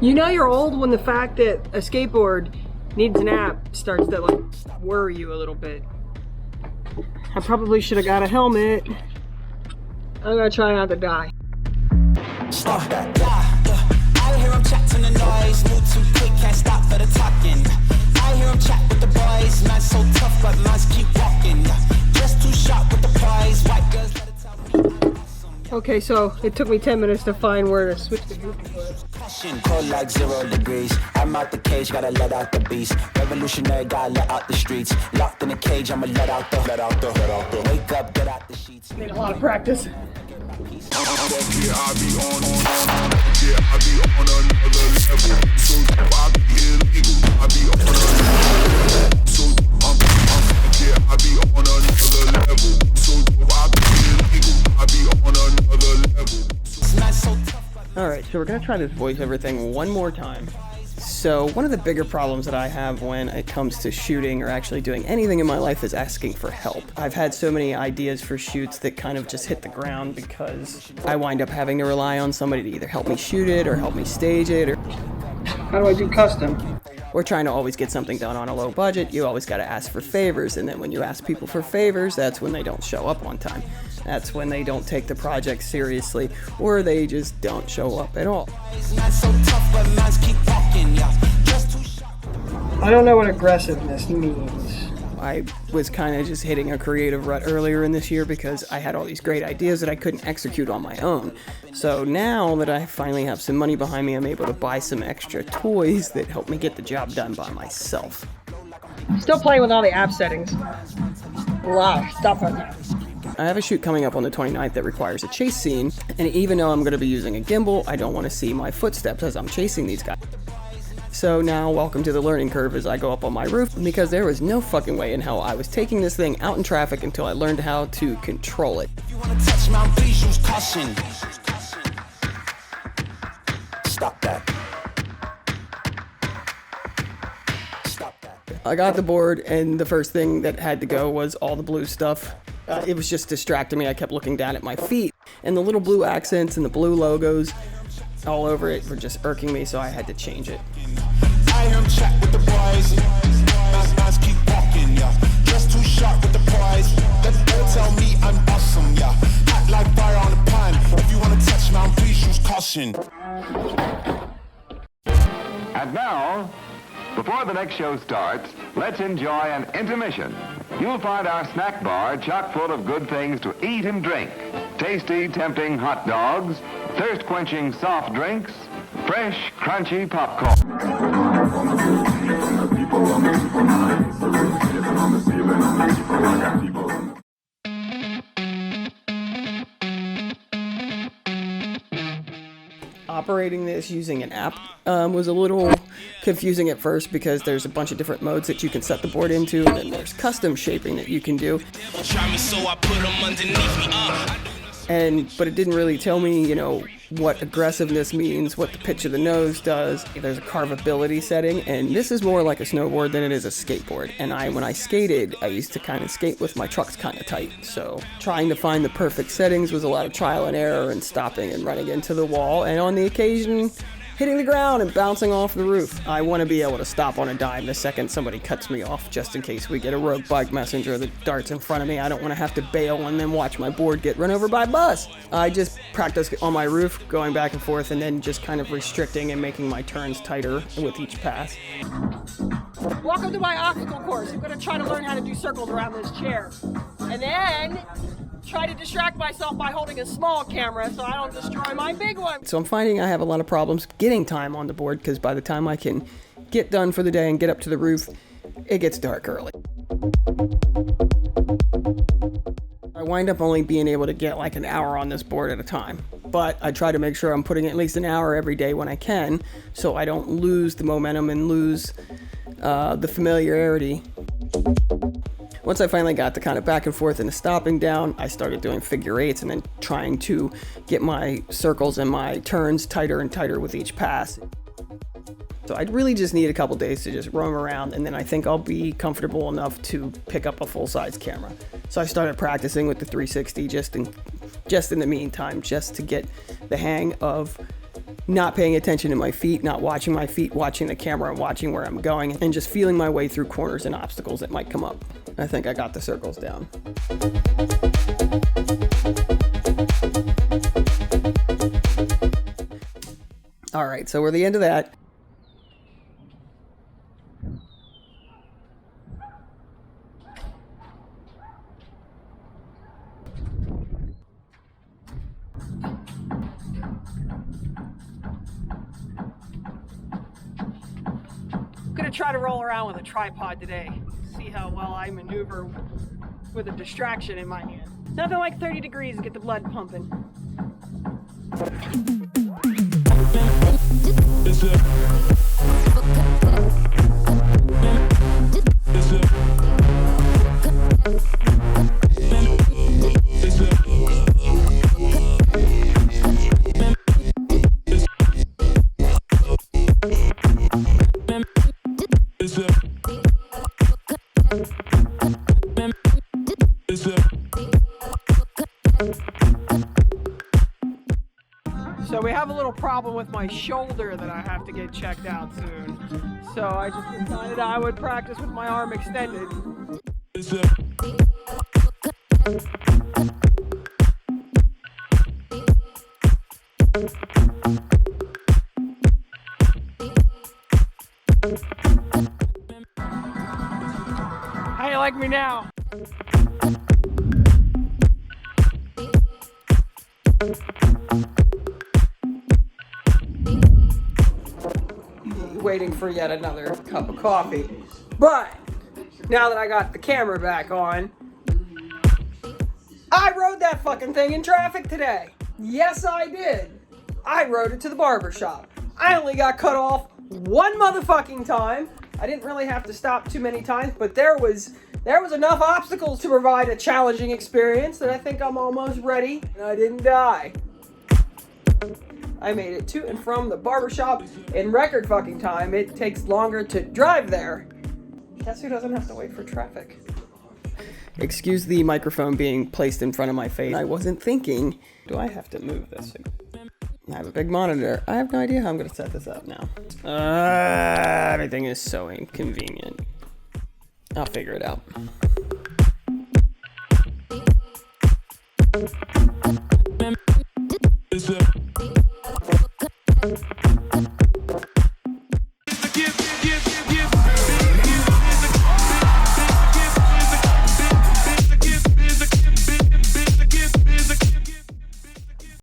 You know you're old when the fact that a skateboard needs an app starts to like worry you a little bit. I probably should have got a helmet. I'm gonna try not to die. Stop that. I hear him chat to the noise, move too quick, can't stop for the talking. I hear him chat with the boys, man so tough, but mans keep walking. Just too sharp with the prize, white girls let it tell me. Okay, so it took me 10 minutes to find where to switch the goofy foot. Cold like 0 degrees. I'm out the cage, gotta let out the beast. Revolutionary, gotta let out the streets. Locked in a cage, I'ma let out the. Wake up, get out the sheets. Need a lot of practice. Alright, so we're gonna try this voiceover thing one more time. So one of the bigger problems that I have when it comes to shooting or actually doing anything in my life is asking for help. I've had so many ideas for shoots that kind of just hit the ground because I wind up having to rely on somebody to either help me shoot it or help me stage it, or how do I do custom? Or trying to always get something done on a low budget, you always gotta ask for favors, and then when you ask people for favors, that's when they don't show up on time. That's when they don't take the project seriously, or they just don't show up at all. I don't know what aggressiveness means. I was kind of just hitting a creative rut earlier in this year because I had all these great ideas that I couldn't execute on my own. So now that I finally have some money behind me, I'm able to buy some extra toys that help me get the job done by myself. Still playing with all the app settings. Wow, stop it. I have a shoot coming up on the 29th that requires a chase scene, and even though I'm going to be using a gimbal, I don't want to see my footsteps as I'm chasing these guys. So now, welcome to the learning curve as I go up on my roof, because there was no fucking way in hell I was taking this thing out in traffic until I learned how to control it. If you wanna touch Mount, please use caution. Stop that. Stop that. I got the board, and the first thing that had to go was all the blue stuff. It was just distracting me. I kept looking down at my feet, and the little blue accents and the blue logos all over it were just irking me, so I had to change it. I hear him chat with the boys. Mans keep walking, yeah. Just too sharp with the prize. Don't tell me I'm awesome, yeah. Hot like fire on the pan. If you wanna touch Mount, please use caution. And now, before the next show starts, let's enjoy an intermission. You'll find our snack bar chock full of good things to eat and drink. Tasty, tempting hot dogs, thirst-quenching soft drinks, fresh, crunchy popcorn. Operating this using an app was a little confusing at first because there's a bunch of different modes that you can set the board into, and then there's custom shaping that you can do. But it didn't really tell me, you know, what aggressiveness means, what the pitch of the nose does. There's a carvability setting, and this is more like a snowboard than it is a skateboard. And when I skated, I used to kind of skate with my trucks kind of tight. So trying to find the perfect settings was a lot of trial and error and stopping and running into the wall, and on the occasion, hitting the ground and bouncing off the roof. I want to be able to stop on a dime the second somebody cuts me off, just in case we get a rogue bike messenger that darts in front of me. I don't want to have to bail and then watch my board get run over by a bus. I just practice on my roof, going back and forth, and then just kind of restricting and making my turns tighter with each pass. Welcome to my obstacle course. I'm going to try to learn how to do circles around this chair. And then try to distract myself by holding a small camera so I don't destroy my big one. So I'm finding I have a lot of problems getting time on the board because by the time I can get done for the day and get up to the roof, it gets dark early. I wind up only being able to get like an hour on this board at a time, but I try to make sure I'm putting at least an hour every day when I can so I don't lose the momentum and lose the familiarity. Once I finally got the kind of back and forth and the stopping down, I started doing figure eights and then trying to get my circles and my turns tighter and tighter with each pass. So I'd really just need a couple days to just roam around, and then I think I'll be comfortable enough to pick up a full-size camera. So I started practicing with the 360 just in the meantime, just to get the hang of not paying attention to my feet, not watching my feet, watching the camera and watching where I'm going, and just feeling my way through corners and obstacles that might come up. I think I got the circles down. All right, so we're the end of that. I'm gonna try to roll around with a tripod today. See how well I maneuver with a distraction in my hand. Nothing like 30 degrees to get the blood pumping. So we have a little problem with my shoulder that I have to get checked out soon. So I just decided I would practice with my arm extended. How you like me now? Waiting for yet another cup of coffee. But now that I got the camera back on, I rode that fucking thing in traffic today. Yes, I did. I rode it to the barber shop. I only got cut off one motherfucking time. I didn't really have to stop too many times, but there was enough obstacles to provide a challenging experience that I think I'm almost ready, and I didn't die. I made it to and from the barbershop in record fucking time. It takes longer to drive there. Guess who doesn't have to wait for traffic? Excuse the microphone being placed in front of my face. I wasn't thinking, do I have to move this? I have a big monitor. I have no idea how I'm going to set this up now. Everything is so inconvenient. I'll figure it out.